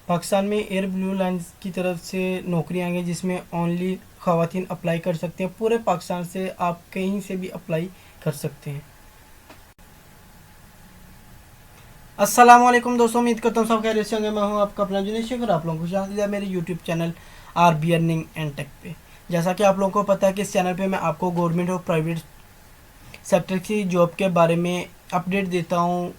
पाकिस्तान में air blue line की तरफ से नौकरियाँ आएंगी जिसमें ओनली ख़वातीन अप्लाई कर सकते हैं। पूरे पाकिस्तान से आप कहीं से भी अप्लाई कर सकते हैं। अस्सलाम वालेकुम दोस्तों, उम्मीद करता हूँ सब खैरियत से होंगे। मैं हूँ आपका अपना जुनेद शेख और आप लोगों को खुश आमदीद है मेरे YouTube channel R B earning and tech पे। जैसा कि आप लोगों को पता है कि इस चैनल पे मैं आपको गवर्नमेंट और प्राइवेट सेक्टर की जॉब के बारे में अपडेट देता हूँ।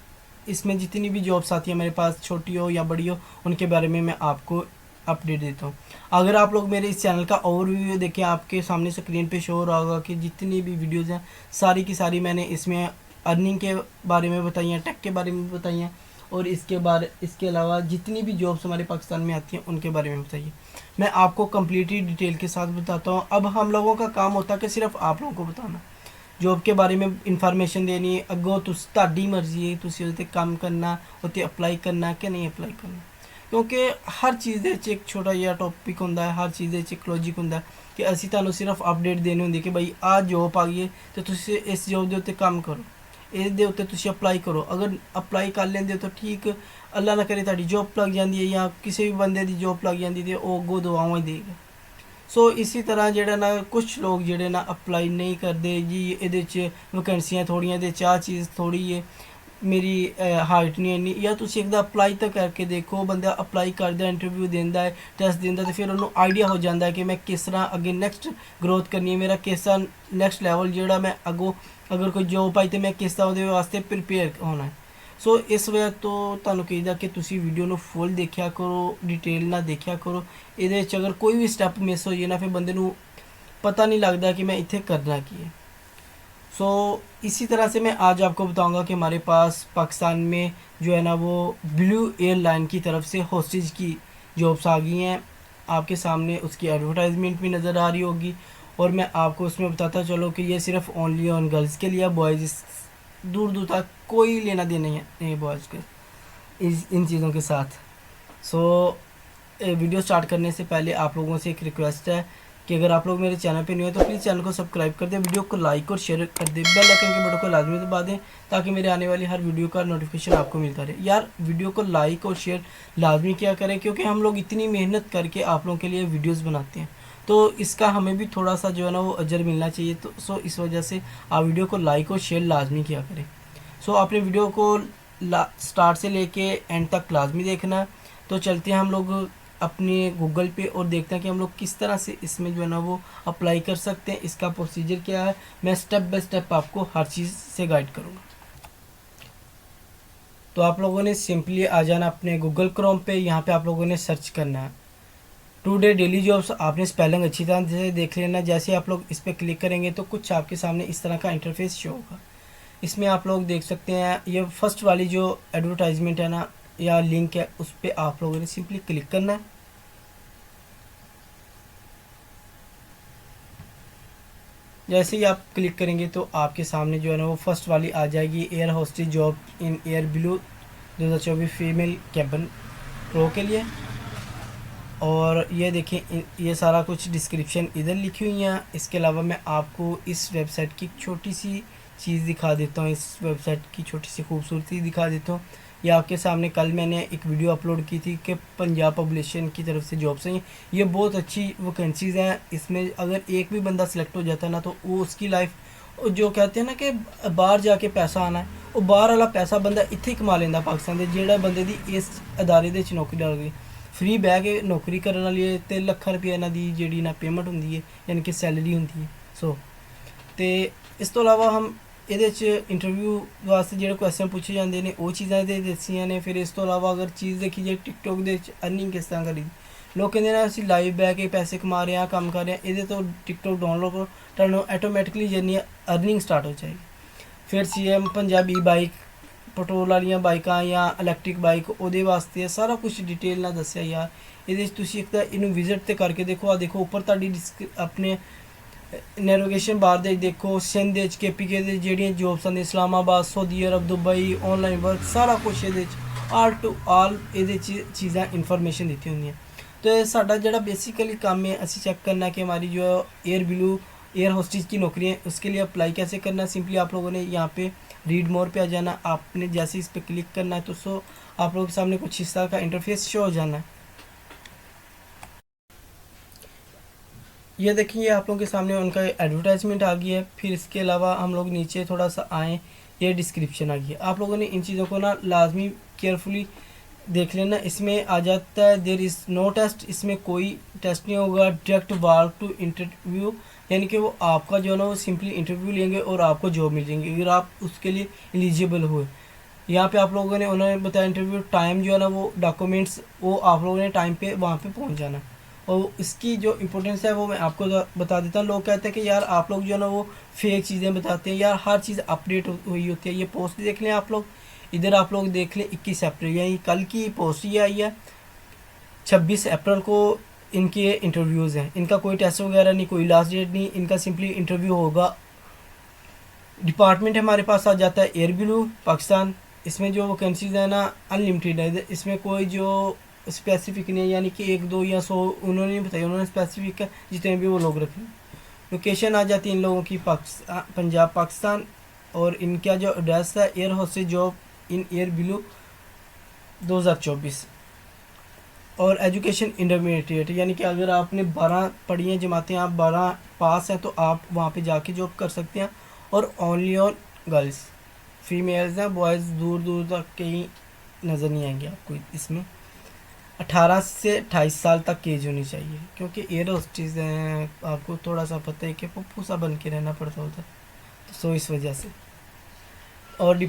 इसमें जितनी भी जॉब्स आती हैं मेरे पास, छोटी हो या बड़ी हो, उनके बारे में मैं आपको अपडेट देता हूँ। अगर आप लोग मेरे इस चैनल का ओवरव्यू देखें, आपके सामने स्क्रीन पे शो हो रहा होगा कि जितनी भी वीडियोज़ हैं सारी की सारी मैंने इसमें अर्निंग के बारे में बताई हैं, टेक के बारे में बताई हैं, और इसके अलावा जितनी भी जॉब्स हमारे पाकिस्तान में आती हैं उनके बारे में बताइए। मैं आपको कम्प्लीटली डिटेल के साथ बताता हूँ। अब हम लोगों का काम होता है कि सिर्फ आप लोगों को बताना, जॉब के बारे में इन्फॉर्मेशन देनी। अगों तुहाडी मर्जी है, तुसी उहदे ते काम करना, उत्ते अप्लाई करना कि नहीं अप्लाई करना, क्योंकि हर चीज़ दे विच एक छोटा जिहा टॉपिक होंदा है, हर चीज़ दे विच एक लॉजिक होंदा है कि असीं तुहानूं सिर्फ अपडेट देनी होंदी कि भाई आ जॉब आ गई है तो तुसी इस जॉब दे उत्ते काम करो, इस दे उत्ते तुसी अप्लाई करो। अगर अप्लाई कर लेंदे हो तो ठीक, अल्लाह ना करे तुहाडी जॉब लग जाती है या किसी भी बंदे की जॉब लग जाती है तो अगों दुआवां ही देगा। सो इसी तरह जेह्ड़ा ना कुछ लोग जेह्ड़े ना अप्लाई नहीं करते जी, एह्दे च वैकेंसियां थोड़ियां, एह्दे च आ चीज़ थोड़ी है, मेरी हाइट नहीं इन्नी, या तुसी एक अप्लाई तो करके देखो। बंदा अप्लाई करदा, इंटरव्यू देंदा है, टेस्ट देंदा, तो फिर उन्होंने आइडिया हो जाता है कि मैं किस तरह अगे नैक्सट ग्रोथ करनी है, मेरा किस तरह नैक्सट लैवल जेह्ड़ा मैं अगों अगर कोई जॉब आई तो मैं किस तरह उहदे वास्ते प्रिपेयर होना है। सो इस वजह तो तुहानूं कहीदा कि तुसी वीडियो नूं फुल देखिया करो, डिटेल ना देखिया करो। इहदे च अगर कोई भी स्टैप मिस हो जाए ना, फिर बंदे नूं पता नहीं लगता कि मैं इत्थे करना की है। सो इसी तरह से मैं आज आपको बताऊंगा कि हमारे पास पाकिस्तान में जो है ना वो ब्लू एयरलाइन की तरफ से हॉस्टेज की जॉब्स आ गई हैं। आपके सामने उसकी एडवर्टाइजमेंट भी नज़र आ रही होगी, और मैं आपको उसमें बताता चलो कि ये सिर्फ ओनली ऑन गर्ल्स के लिए, बॉयज़ दूर दूर तक कोई लेना देना नहीं है बॉयज़ के इन चीज़ों के साथ। सो वीडियो स्टार्ट करने से पहले आप लोगों से एक रिक्वेस्ट है कि अगर आप लोग मेरे चैनल पे नहीं हो तो प्लीज़ चैनल को सब्सक्राइब कर दें, वीडियो को लाइक और शेयर कर दें, बेल आइकन के बटन को लाजमी दबा दें ताकि मेरे आने वाली हर वीडियो का नोटिफिकेशन आपको मिलता रहे। यार वीडियो को लाइक और शेयर लाजमी क्या करें, क्योंकि हम लोग इतनी मेहनत करके आप लोगों के लिए वीडियोज़ बनाते हैं, तो इसका हमें भी थोड़ा सा जो है ना वो अजर मिलना चाहिए। तो सो इस वजह से आप वीडियो को लाइक और शेयर लाजमी किया करें। सो आपने वीडियो को स्टार्ट से लेके एंड तक लाजमी देखना। तो चलते हैं हम लोग अपने गूगल पे और देखते हैं कि हम लोग किस तरह से इसमें जो है ना वो अप्लाई कर सकते हैं, इसका प्रोसीजर क्या है। मैं स्टेप बाय स्टेप आपको हर चीज़ से गाइड करूँगा। तो आप लोगों ने सिंपली आ जाना अपने गूगल क्रोम पे, यहाँ पे आप लोगों ने सर्च करना है टुडे डेली जॉब्स। आपने स्पेलिंग अच्छी तरह से देख लेना। जैसे आप लोग इस पर क्लिक करेंगे तो कुछ आपके सामने इस तरह का इंटरफेस शो होगा। इसमें आप लोग देख सकते हैं ये फर्स्ट वाली जो एडवर्टाइजमेंट है ना या लिंक है, उस पर आप लोगों ने सिंपली क्लिक करना है। जैसे ही आप क्लिक करेंगे तो आपके सामने जो है ना वो फर्स्ट वाली आ जाएगी, air hostess job in air blue 2024 female cabin crew के लिए। और ये देखें, ये सारा कुछ डिस्क्रिप्शन इधर लिखी हुई है। इसके अलावा मैं आपको इस वेबसाइट की छोटी सी चीज़ दिखा देता हूँ, इस वेबसाइट की छोटी सी खूबसूरती दिखा देता हूँ। ये आपके सामने कल मैंने एक वीडियो अपलोड की थी कि पंजाब पब्लिकेशन की तरफ से जॉब्स हैं। ये बहुत अच्छी वैकेंसीज़ हैं। इसमें अगर एक भी बंदा सिलेक्ट हो जाता है ना तो वो उसकी लाइफ, जो कहते हैं ना कि बाहर जाके पैसा आना है, वो बाहर वाला पैसा बंदा इत्थे कमा लेंदा पाकिस्तान के, जेड़ा बंदे दी इस अदारे दे नौकरी लग गई। फ्री बह के नौकरी करने वाली 3 ਲੱਖ रुपये इन्हां दी जेह्ड़ी ना पेमेंट होंदी है, यानी कि सैलरी होंदी है। सो ते इस तो इलावा हम ਇਹਦੇ 'ਚ इंटरव्यू वास्ते ਜਿਹੜੇ क्वेश्चन पूछे जाते हैं वो चीज़ां ਇਹਦੇ दसियां ने। फिर इस तो इलावा अगर चीज़ देखी जाए टिकटॉक ਦੇ अर्निंग किस तरह करी, लोग कहते हैं ਅਸੀਂ लाइव बह के पैसे कमा रहे हैं, काम कर रहे हैं। ਇਹਦੇ तो टिकटॉक डाउनलोड करो, ਤੁਹਾਨੂੰ ऑटोमैटिकली जर्नी अर्निंग स्टार्ट हो जाएगी। फिर CM पंजाबी बाइक, पेट्रोल वाली बाइकां या इलैक्ट्रिक बाइक, ਉਹਦੇ वास्ते सारा कुछ डिटेल ना दसिया यार। ਇਹਦੇ 'ਚ ਤੁਸੀਂ ਇੱਕ ਤਾਂ ਇਹਨੂੰ ਵਿਜ਼ਿਟ ਤੇ ਕਰਕੇ ਦੇਖੋ। ਆ ਦੇਖੋ ਉੱਪਰ ਤੁਹਾਡੀ ਆਪਣੇ नेविगेशन बार दे देखो, सिंध KPK ਦੇ ਜਿਹੜੀਆਂ ਜੋਬਸ ਨੇ, इस्लामाबाद, सऊदी अरब, दुबई, ऑनलाइन वर्क, सारा कुछ ਇਹਦੇ 'ਚ ਆਲ ਟੂ ਆਲ ਇਹਦੇ 'ਚ चीज़ां इन्फॉर्मेशन ਦਿੱਤੀ ਹੁੰਦੀਆਂ। तो साਡਾ ਜਿਹੜਾ बेसिकली काम है ਅਸੀਂ चेक करना कि हमारी जो एयर ब्लू एयर होस्टेज की नौकरी है उसके लिए अप्लाई कैसे करना। सिंपली आप लोगों ने यहाँ पे रीड मोर पे आ जाना। आपने जैसे इस पर क्लिक करना है तो आप लोगों के सामने कुछ इस तरह का इंटरफेस शो हो जाना है। ये देखिए ये आप लोगों के सामने उनका एडवर्टाइजमेंट आ गया है। फिर इसके अलावा हम लोग नीचे थोड़ा सा आएँ, ये डिस्क्रिप्शन आ गया। आप लोगों ने इन चीज़ों को ना लाजमी केयरफुली देख लेना। इसमें आ जाता है देयर इज़ नो टेस्ट, इसमें कोई टेस्ट नहीं होगा। डायरेक्ट वाक टू इंटरव्यू, यानी कि वो आपका जो है ना वो सिंपली इंटरव्यू लेंगे और आपको जॉब मिल जाएंगी अगर आप उसके लिए एलिजिबल हुए। यहाँ पे आप लोगों ने उन्होंने बताया इंटरव्यू टाइम जो है ना वो डॉक्यूमेंट्स वो आप लोगों ने टाइम पे वहाँ पे पहुँच जाना। और इसकी जो इम्पोर्टेंस है वो मैं आपको बता देता हूँ। लोग कहते हैं कि यार आप लोग जो है ना वो फेक चीज़ें बताते हैं। यार हर चीज़ अपडेट हुई होती है। ये पोस्ट देख लें आप लोग, इधर आप लोग देख लें 21 अप्रैल, यानी कल की पोस्ट ये आई है। 26 अप्रैल को इनके इंटरव्यूज़ हैं। इनका कोई टेस्ट वगैरह नहीं, कोई लास्ट डेट नहीं, इनका सिंपली इंटरव्यू होगा। डिपार्टमेंट हमारे पास आ जाता है एयर ब्लू पाकिस्तान। इसमें जो वैकेंसीज है ना अनलिमिटेड है, इसमें कोई जो स्पेसिफिक नहीं है, यानी कि 1 2 या 100 उन्होंने नहीं बताया, उन्होंने स्पेसिफिक है जितने भी वो लोग रखें। लोकेशन आ जाती है इन लोगों की पाकिस्तान, पंजाब पाकिस्तान। और इनका जो एड्रेस है air hostess job in air blue 2024। और एजुकेशन इंटरमीडिएट, यानी कि अगर आपने 12 पढ़ी हैं जमातें, आप 12 पास हैं तो आप वहाँ पे जाके जॉब कर सकते हैं। और ओनली ऑन गर्ल्स, फीमेल्स हैं, बॉयज़ दूर दूर तक कहीं नज़र नहीं आएंगे आपको इसमें। 18 से 28 साल तक की एज होनी चाहिए, क्योंकि एयर होस्टेस हैं, आपको थोड़ा सा पता है कि पप्पू सा बन के रहना पड़ता होता है, तो सो इस वजह से। और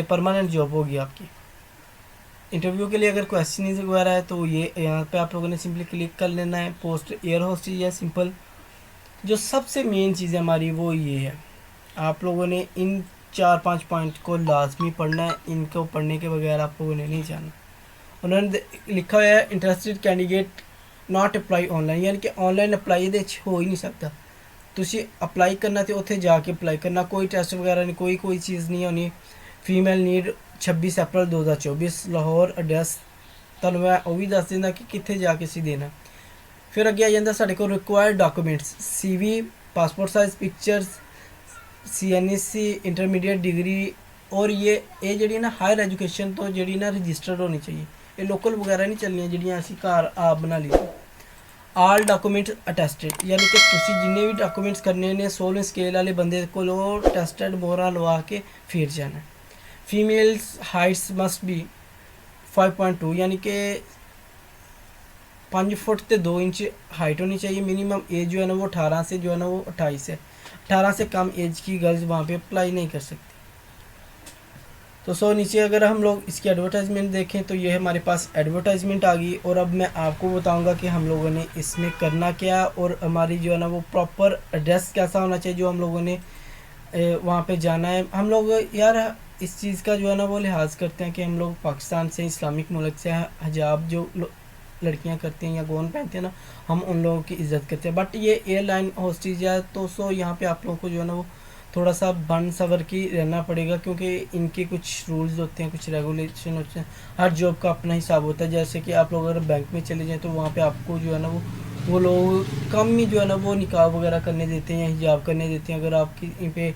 परमानेंट जॉब होगी आपकी। इंटरव्यू के लिए अगर क्वेश्चन वगैरह है तो ये यहाँ पे आप लोगों ने सिंपली क्लिक कर लेना है। पोस्ट एयर होस्टेस है सिंपल। जो सबसे मेन चीज़ है हमारी वो ये है, आप लोगों ने इन 4-5 पॉइंट को लाजमी पढ़ना है। इनको पढ़ने के बगैर आप लोगों ने नहीं जाना। उन्होंने लिखा हुआ है interested candidate not apply online, यानी कि ऑनलाइन अप्लाई ਇਹਦੇ 'ਚ हो ही नहीं सकता। ਤੁਸੀਂ ਅਪਲਾਈ ਕਰਨਾ ਤੇ ਉੱਥੇ ਜਾ ਕੇ ਅਪਲਾਈ ਕਰਨਾ, ਕੋਈ ਟੈਸਟ ਵਗੈਰਾ ਨਹੀਂ, ਕੋਈ ਚੀਜ਼ ਨਹੀਂ ਹੋਣੀ। ਫੀਮੇਲ ਨੀਡ 26 ਅਪ੍ਰੈਲ 2024 ਲਾਹੌਰ। ਐਡਰੈਸ ਤੁਹਾਨੂੰ ਮੈਂ ਉਹ ਵੀ ਦੱਸ ਦਿੰਦਾ ਕਿ ਕਿੱਥੇ ਜਾ ਕੇ ਅਸੀਂ ਦੇਣਾ। ਫਿਰ ਅੱਗੇ ਆ ਜਾਂਦਾ ਸਾਡੇ ਕੋਲ required documents, CV, passport size pictures, CNSC intermediate degree. और ये जी ना हायर एजुकेशन तो जी ना रजिस्टर्ड होनी चाहिए, ये लोकल वगैरह नहीं चलनी जी असी घर आप बना ली। आल डॉकूमेंट्स अटैस्टेड, यानी कि तुसी जिन्ने भी डॉकूमेंट्स करने ने 16 स्केल वाले बंदे को टेस्टेड मोहरा लवा के फिर जाना। फीमेल्स हाइट्स मस्ट बी 5.2, यानी कि 5 फुट ते 2 इंच हाइट होनी चाहिए। मिनिमम एज जो है ना वो 18 से जो है ना वो 28 है। 18 से कम एज की गर्ल्स वहाँ पे अप्लाई नहीं कर सकती। तो नीचे अगर हम लोग इसकी एडवर्टाइजमेंट देखें तो ये हमारे पास एडवर्टाइजमेंट आ गई। और अब मैं आपको बताऊंगा कि हम लोगों ने इसमें करना क्या और हमारी जो है ना वो प्रॉपर एड्रेस कैसा होना चाहिए जो हम लोगों ने वहाँ पे जाना है। हम लोग यार इस चीज़ का जो है ना वो लिहाज करते हैं कि हम लोग पाकिस्तान से, इस्लामिक मुल्क से हिजाब जो लड़कियां करती हैं या गौन पहनते हैं ना, हम उन लोगों की इज़्ज़त करते हैं। बट ये एयरलाइन होस्टेज है तो यहाँ पे आप लोगों को जो है ना वो थोड़ा सा बन सवर की रहना पड़ेगा, क्योंकि इनके कुछ रूल्स होते हैं, कुछ रेगुलेशन होते हैं। हर जॉब का अपना हिसाब होता है। जैसे कि आप लोग अगर बैंक में चले जाएँ तो वहाँ पे आपको जो है ना वो लोग कम ही जो है ना वो निकाह वगैरह करने देते हैं, हिजाब करने देते हैं। अगर आपकी इन पे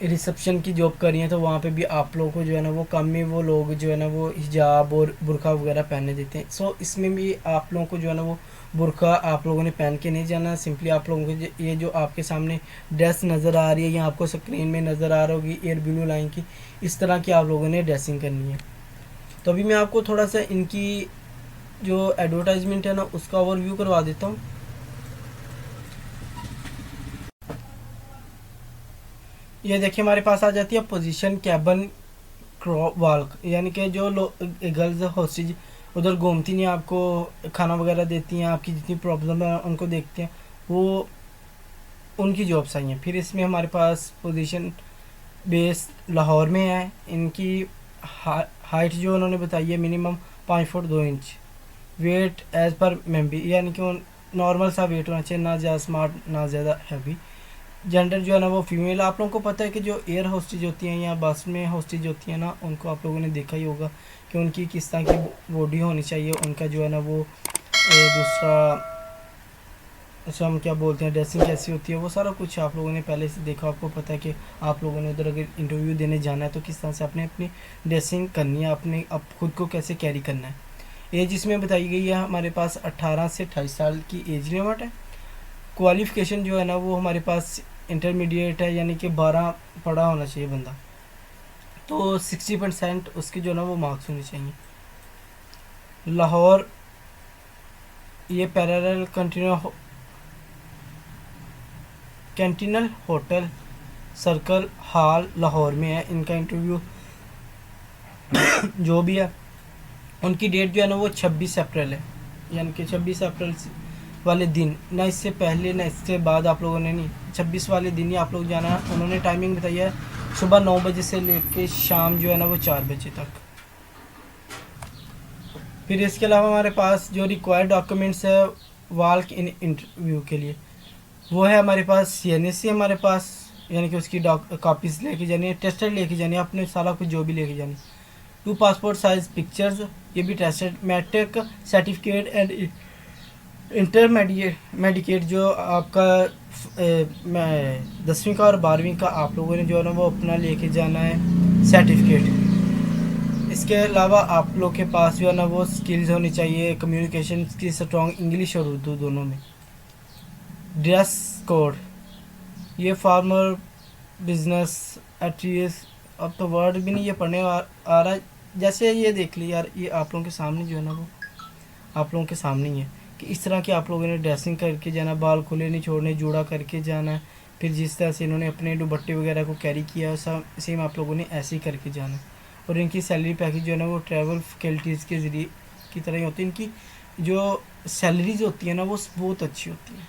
रिसेप्शन की जॉब कर रही हैं तो वहाँ पे भी आप लोगों को जो है ना वो कम ही वो लोग जो है ना वो हिजाब और बुरखा वगैरह पहनने देते हैं। सो इसमें भी आप लोगों को जो है ना वो बुरखा आप लोगों ने पहन के नहीं जाना। सिंपली आप लोगों को ये जो आपके सामने ड्रेस नज़र आ रही है या आपको स्क्रीन में नज़र आ रही होगी एयर ब्लू लाइन की, इस तरह की आप लोगों ने ड्रेसिंग करनी है। तो अभी मैं आपको थोड़ा सा इनकी जो एडवर्टाइजमेंट है ना उसका ओवरव्यू करवा देता हूँ। ये देखिए हमारे पास आ जाती है पोजीशन कैबन क्रॉ वॉल्क, यानी कि जो गर्ल्स हॉस्टेज उधर घूमती नहीं, आपको खाना वगैरह देती हैं, आपकी जितनी प्रॉब्लम है उनको देखते हैं, वो उनकी जॉब्स आई हैं। फिर इसमें हमारे पास पोजीशन बेस लाहौर में है। इनकी हाइट जो उन्होंने बताई है minimum 5 foot 2 inch. Weight as per मेम्बी, यानी कि नॉर्मल सा वेट होना चाहिए, ना ज़्यादा स्मार्ट ना ज़्यादा हैवी। जेंडर जो है ना वो फीमेल। आप लोगों को पता है कि जो एयर होस्टेज होती हैं या बस में होस्टेज होती हैं ना, उनको आप लोगों ने देखा ही होगा कि उनकी किस तरह की बॉडी होनी चाहिए, उनका जो है ना वो दूसरा अच्छा हम क्या बोलते हैं ड्रेसिंग कैसी होती है, वो सारा कुछ आप लोगों ने पहले से देखा। आपको पता है कि आप लोगों ने उधर अगर इंटरव्यू देने जाना है तो किस तरह से आपने अपनी ड्रेसिंग करनी है, अपने आप खुद को कैसे कैरी करना है। एज इसमें बताई गई है हमारे पास 18 से 28 साल की एज लिमिट है। क्वालिफ़िकेशन जो है ना वो हमारे पास इंटरमीडिएट है, यानी कि 12 पढ़ा होना चाहिए बंदा। तो 60% उसके जो है ना वो मार्क्स होने चाहिए। लाहौर ये Pearl Continental hotel circle hall Lahore में है। इनका इंटरव्यू जो भी है, उनकी डेट जो है ना वो 26 अप्रैल है, यानी कि 26 अप्रैल वाले दिन, ना इससे पहले ना इससे बाद आप लोगों ने नहीं, 26 वाले दिन ही आप लोग जाना। उन्होंने टाइमिंग बताई है सुबह 9 बजे से लेके शाम जो है ना वो 4 बजे तक। फिर इसके अलावा हमारे पास जो रिक्वायर्ड डॉक्यूमेंट्स है वाल्क इन इंटरव्यू के लिए, वो है हमारे पास CNSC हमारे पास, यानी कि उसकी कॉपीज़ लेके जानी है, टेस्टेड लेके जानी है, अपने सारा कुछ जो भी लेके जानी, 2 पासपोर्ट साइज पिक्चर्स, ये भी tested, matric certificate and intermediate जो आपका 10वीं का और 12वीं का आप लोगों ने जो है ना वो अपना लेके जाना है सर्टिफिकेट। इसके अलावा आप लोग के पास जो है ना वो स्किल्स होनी चाहिए, कम्युनिकेशन की स्ट्रॉन्ग, इंग्लिश और उर्दू दोनों में। ड्रेस कोड, ये फार्मर बिजनेस एट्रीज, अब तो वर्ड भी नहीं ये पढ़ने आ रहा है, जैसे ये देख ली यार, ये आप लोगों के सामने जो है ना वो आप लोगों के सामने ही है कि इस तरह की आप लोगों ने ड्रेसिंग करके जाना, बाल खुले नहीं छोड़ने, जूड़ा करके जाना है। फिर जिस तरह से इन्होंने अपने दुपट्टे वगैरह को कैरी किया सेम आप लोगों ने ऐसे ही करके जाना है। और इनकी सैलरी पैकेज जो है ना वो ट्रैवल फैकल्टीज़ के ज़रिए की तरह ही होती है। इनकी जो सैलरीज होती है ना वो बहुत अच्छी होती है,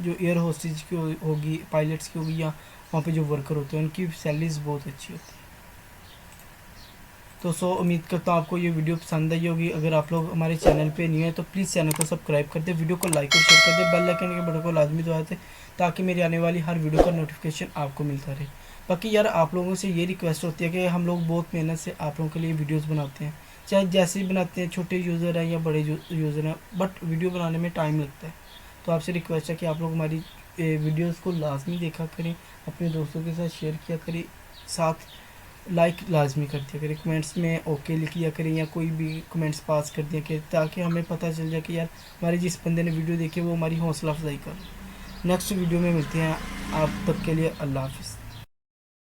जो एयर होस्टेज की होगी, पायलट्स की होगी, या वहाँ पे जो वर्कर होते हैं उनकी सैलरीज बहुत अच्छी होती है। तो उम्मीद करता हूँ आपको ये वीडियो पसंद आई होगी। अगर आप लोग हमारे चैनल पे नहीं है तो प्लीज़ चैनल को सब्सक्राइब कर दे, वीडियो को लाइक और शेयर कर दे, बेल आइकन के बटन को लाजमी दबा दे ताकि मेरी आने वाली हर वीडियो का नोटिफिकेशन आपको मिलता रहे। बाकी यार आप लोगों से ये रिक्वेस्ट होती है कि हम लोग बहुत मेहनत से आप लोगों के लिए वीडियोज़ बनाते हैं, चाहे जैसे ही बनाते हैं, छोटे यूज़र हैं या बड़े यूज़र हैं, बट वीडियो बनाने में टाइम लगता है। तो आपसे रिक्वेस्ट है कि आप लोग हमारी वीडियोज़ को लाजमी देखा करें, अपने दोस्तों के साथ शेयर किया करें, साथ लाइक लाजमी कर दिया करें, कमेंट्स में ओके लिख दिया करें या कोई भी कमेंट्स पास कर दिया करें, ताकि हमें पता चल जाए कि यार हमारे जिस बंदे ने वीडियो देखी वो हमारी हौसला अफजाई कर। नेक्स्ट वीडियो में मिलते हैं, आप तक के लिए अल्लाह हाफिज़।